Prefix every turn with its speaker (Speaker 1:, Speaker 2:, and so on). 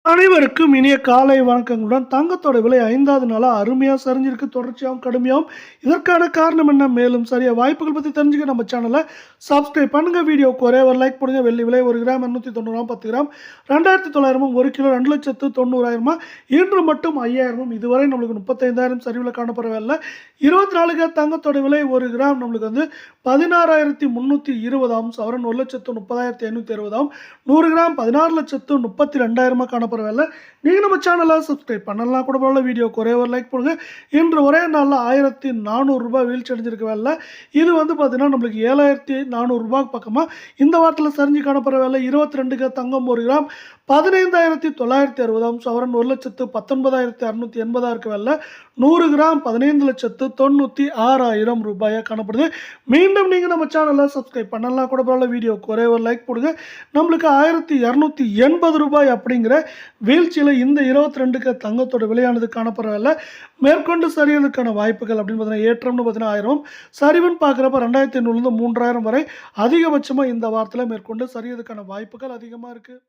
Speaker 1: அனைவருக்கும் இனிய காலை வணக்கங்களுடன் தங்கத்தோட விலை 5வது நாளா அருமையா சரிஞ்சிருக்கு. தொடர்ச்சியாகவும் கடுமையாகவும். இதற்கான காரணம் என்ன? மேலும் சரியா வாய்ப்புகள் பற்றி தெரிஞ்சுக்க நம்ம சேனலை சப்ஸ்கிரைப் பண்ணுங்க. வீடியோக்கு ஒரே ஒரு லைக் பண்ணுங்க. வெள்ளி விலை 1 கிராம் 290 10 கிராம் 2900 1 கிலோ 2,90,000 இன்று மட்டும் 5000 இதுவரை நம்மளுக்கு 35,000 சரிவில் காணப்படுற வேலை. 24 தங்கத்தோட விலை 1 கிராம் நம்மளுக்கு வந்து 16,320 சவரன் 1,30,560 100 கிராம் 16,32,000 காணப்படுற வேலை. நீங்கள் நம்ம சேனலை சப்ஸ்கிரைப் பண்ணலாம் கூட பரவாயில்ல. வீடியோக்கு ஒரே ஒரு லைக் பண்ணுங்க. இன்று ஒரே நாளில் 1,400 ரூபாய் வீழ்ச்சி அடைஞ்சிருக்க வேலை. இது வந்து பார்த்தீங்கன்னா நம்மளுக்கு 7,400 ரூபாய்க்கு பக்கமாக இந்த வாரத்தில் சரிஞ்சு காணப்படுற வேலை. 22 தங்கம் 1 கிராம் 15,960 சவரன் 1,19,680 இருக்க வேலை. 100 கிராம் 15,96,000 ரூபாயாக காணப்படுது. மீண்டும் நீங்கள் நம்ம சேனலை சப்ஸ்கிரைப் பண்ணலாம் கூட பரவாயில்ல. வீடியோக்கு ஒரே ஒரு லைக் போடுங்க. நம்மளுக்கு 1,280 ரூபாய் அப்படிங்கிற வீழ்ச்சியில் இந்த 22 தங்கத்தோட விலையானது காணப்படுற வேலை. மேற்கொண்டு சரியதுக்கான வாய்ப்புகள் அப்படின்னு பார்த்தீங்கன்னா ஏற்றம்னு பார்த்தீங்கன்னா 1000 சரிவுன்னு பார்க்குறப்ப 2,500 3,000 வரை அதிகபட்சமாக இந்த வாரத்தில் மேற்கொண்டு சரியதுக்கான வாய்ப்புகள் அதிகமாக இருக்குது.